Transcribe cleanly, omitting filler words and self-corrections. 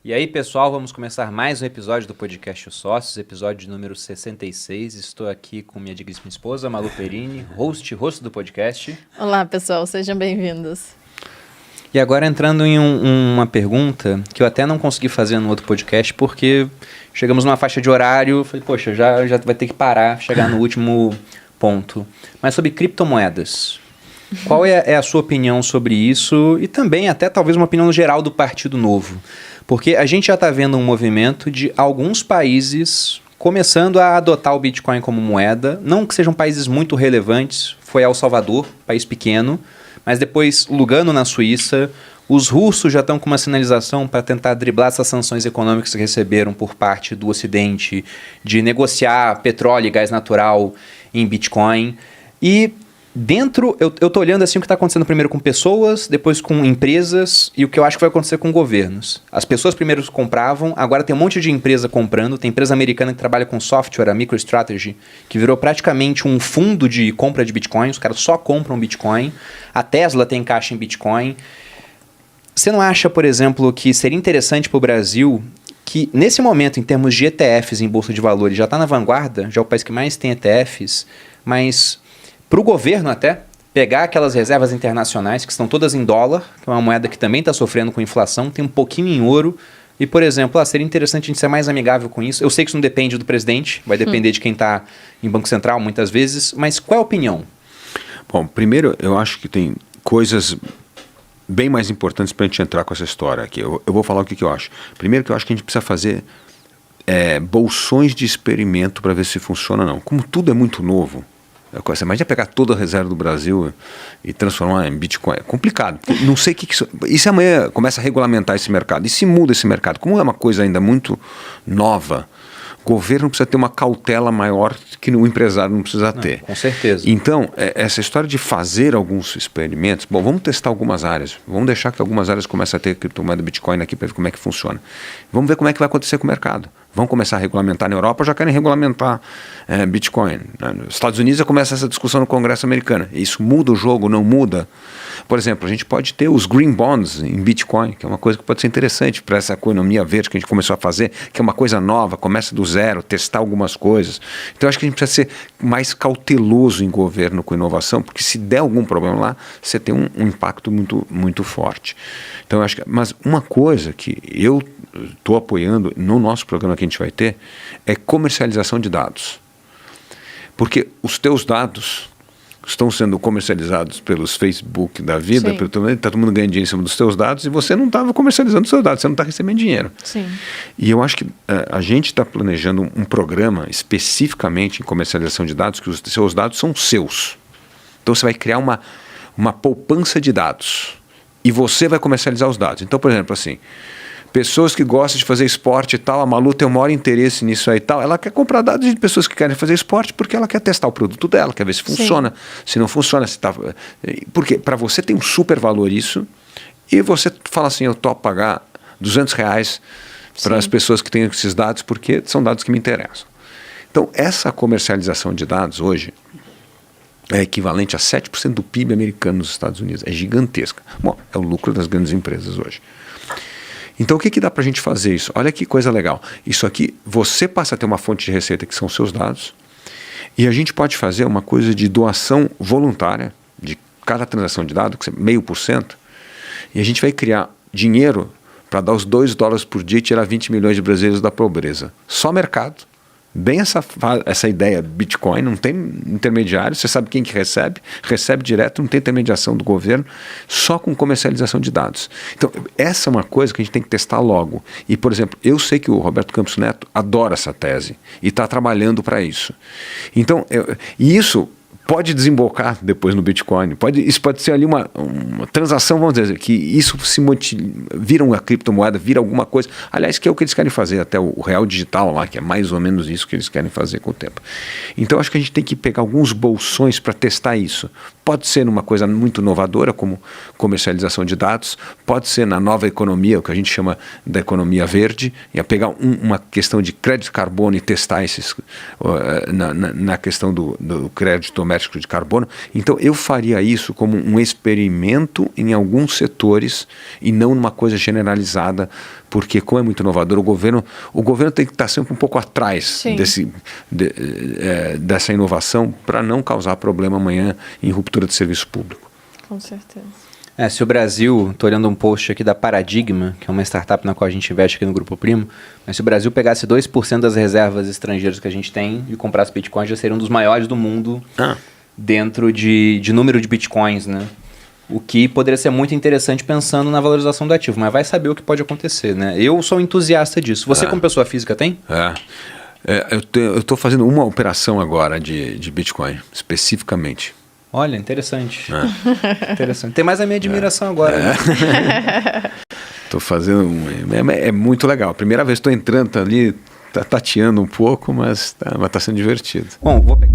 E aí, pessoal, vamos começar mais um episódio do podcast Os Sócios, episódio número 66. Estou aqui com minha digníssima esposa, Malu Perini, host do podcast. Olá, pessoal, sejam bem-vindos. E agora entrando em uma pergunta que eu até não consegui fazer no outro podcast, porque chegamos numa faixa de horário, falei, poxa, já vai ter que parar, chegar no último ponto. Mas sobre criptomoedas. Qual é a sua opinião sobre isso e também até talvez uma opinião geral do Partido Novo? Porque a gente já está vendo um movimento de alguns países começando a adotar o Bitcoin como moeda, não que sejam países muito relevantes, foi El Salvador, país pequeno, mas depois Lugano na Suíça, os russos já estão com uma sinalização para tentar driblar essas sanções econômicas que receberam por parte do Ocidente, de negociar petróleo e gás natural em Bitcoin. E dentro, eu tô olhando assim o que está acontecendo primeiro com pessoas, depois com empresas e o que eu acho que vai acontecer com governos. As pessoas primeiro compravam, agora tem um monte de empresa comprando, tem empresa americana que trabalha com software, a MicroStrategy, que virou praticamente um fundo de compra de Bitcoin, os caras só compram Bitcoin, a Tesla tem caixa em Bitcoin. Você não acha, por exemplo, que seria interessante para o Brasil que nesse momento, em termos de ETFs em Bolsa de Valores, já está na vanguarda, já é o país que mais tem ETFs, mas para o governo até, pegar aquelas reservas internacionais que estão todas em dólar, que é uma moeda que também está sofrendo com inflação, tem um pouquinho em ouro, e, por exemplo, seria interessante a gente ser mais amigável com isso. Eu sei que isso não depende do presidente, vai depender de quem está em Banco Central muitas vezes, mas qual é a opinião? Bom, primeiro eu acho que tem coisas bem mais importantes para a gente entrar com essa história aqui. Eu vou falar o que eu acho. Primeiro que eu acho que a gente precisa fazer bolsões de experimento para ver se funciona ou não. Como tudo é muito novo, você imagina pegar toda a reserva do Brasil e transformar em Bitcoin. É complicado. Não sei o que isso... E se amanhã começa a regulamentar esse mercado? E se muda esse mercado? Como é uma coisa ainda muito nova, o governo precisa ter uma cautela maior que o empresário não precisa ter. Com certeza. Então, essa história de fazer alguns experimentos... Bom, vamos testar algumas áreas. Vamos deixar que algumas áreas comecem a ter criptomoeda Bitcoin aqui para ver como é que funciona. Vamos ver como é que vai acontecer com o mercado. Vão começar a regulamentar na Europa, já querem regulamentar Bitcoin. Nos Estados Unidos já começa essa discussão no Congresso americano. Isso muda o jogo, não muda? Por exemplo, a gente pode ter os green bonds em Bitcoin, que é uma coisa que pode ser interessante para essa economia verde que a gente começou a fazer, que é uma coisa nova, começa do zero, testar algumas coisas. Então, acho que a gente precisa ser mais cauteloso em governo com inovação, porque se der algum problema lá, você tem um impacto muito, muito forte. Então, acho que, mas uma coisa que eu estou apoiando no nosso programa que a gente vai ter é comercialização de dados. Porque os teus dados estão sendo comercializados pelos Facebook da vida, está todo mundo ganhando dinheiro em cima dos teus dados e você não estava comercializando os seus dados, você não está recebendo dinheiro. Sim. E eu acho que a gente está planejando um programa especificamente em comercialização de dados, que os seus dados são seus. Então você vai criar uma poupança de dados e você vai comercializar os dados. Então, por exemplo, assim, pessoas que gostam de fazer esporte e tal, a Malu tem o maior interesse nisso aí e tal, ela quer comprar dados de pessoas que querem fazer esporte porque ela quer testar o produto dela, quer ver se funciona, se não funciona, se tá... Porque para você tem um super valor isso, e você fala assim, eu topo pagar R$200 para as pessoas que têm esses dados, porque são dados que me interessam. Então, essa comercialização de dados hoje é equivalente a 7% do PIB americano nos Estados Unidos, é gigantesca. Bom, é o lucro das grandes empresas hoje. Então, o que dá para a gente fazer isso? Olha que coisa legal. Isso aqui, você passa a ter uma fonte de receita que são os seus dados, e a gente pode fazer uma coisa de doação voluntária de cada transação de dados, que é 0,5%, e a gente vai criar dinheiro para dar os $2 por dia e tirar 20 milhões de brasileiros da pobreza. Só mercado. Bem essa ideia Bitcoin, não tem intermediário, você sabe quem que recebe direto, não tem intermediação do governo, só com comercialização de dados. Então, essa é uma coisa que a gente tem que testar logo. E, por exemplo, eu sei que o Roberto Campos Neto adora essa tese e está trabalhando para isso. Então, e isso pode desembocar depois no Bitcoin. Isso pode ser ali uma transação, vamos dizer, que isso vira uma criptomoeda, vira alguma coisa. Aliás, que é o que eles querem fazer, até o real digital lá, que é mais ou menos isso que eles querem fazer com o tempo. Então, acho que a gente tem que pegar alguns bolsões para testar isso. Pode ser numa coisa muito inovadora, como comercialização de dados, pode ser na nova economia, o que a gente chama da economia verde, e pegar uma questão de crédito de carbono e testar esses na questão do crédito doméstico de carbono. Então, eu faria isso como um experimento em alguns setores e não numa coisa generalizada porque como é muito inovador, o governo tem que estar sempre um pouco atrás dessa inovação para não causar problema amanhã em ruptura de serviço público. Com certeza. Se o Brasil, estou olhando um post aqui da Paradigma, que é uma startup na qual a gente investe aqui no Grupo Primo, mas se o Brasil pegasse 2% das reservas estrangeiras que a gente tem e comprasse Bitcoin, já seria um dos maiores do mundo dentro de número de Bitcoins, né? O que poderia ser muito interessante pensando na valorização do ativo, mas vai saber o que pode acontecer, né? Eu sou um entusiasta disso. Você como pessoa física tem? Eu estou fazendo uma operação agora de Bitcoin, especificamente. Olha, interessante. Interessante. Tem mais a minha admiração agora. Né? Estou fazendo... É muito legal. Primeira vez que estou entrando ali, tateando um pouco, mas tá sendo divertido. Bom, vou pegar...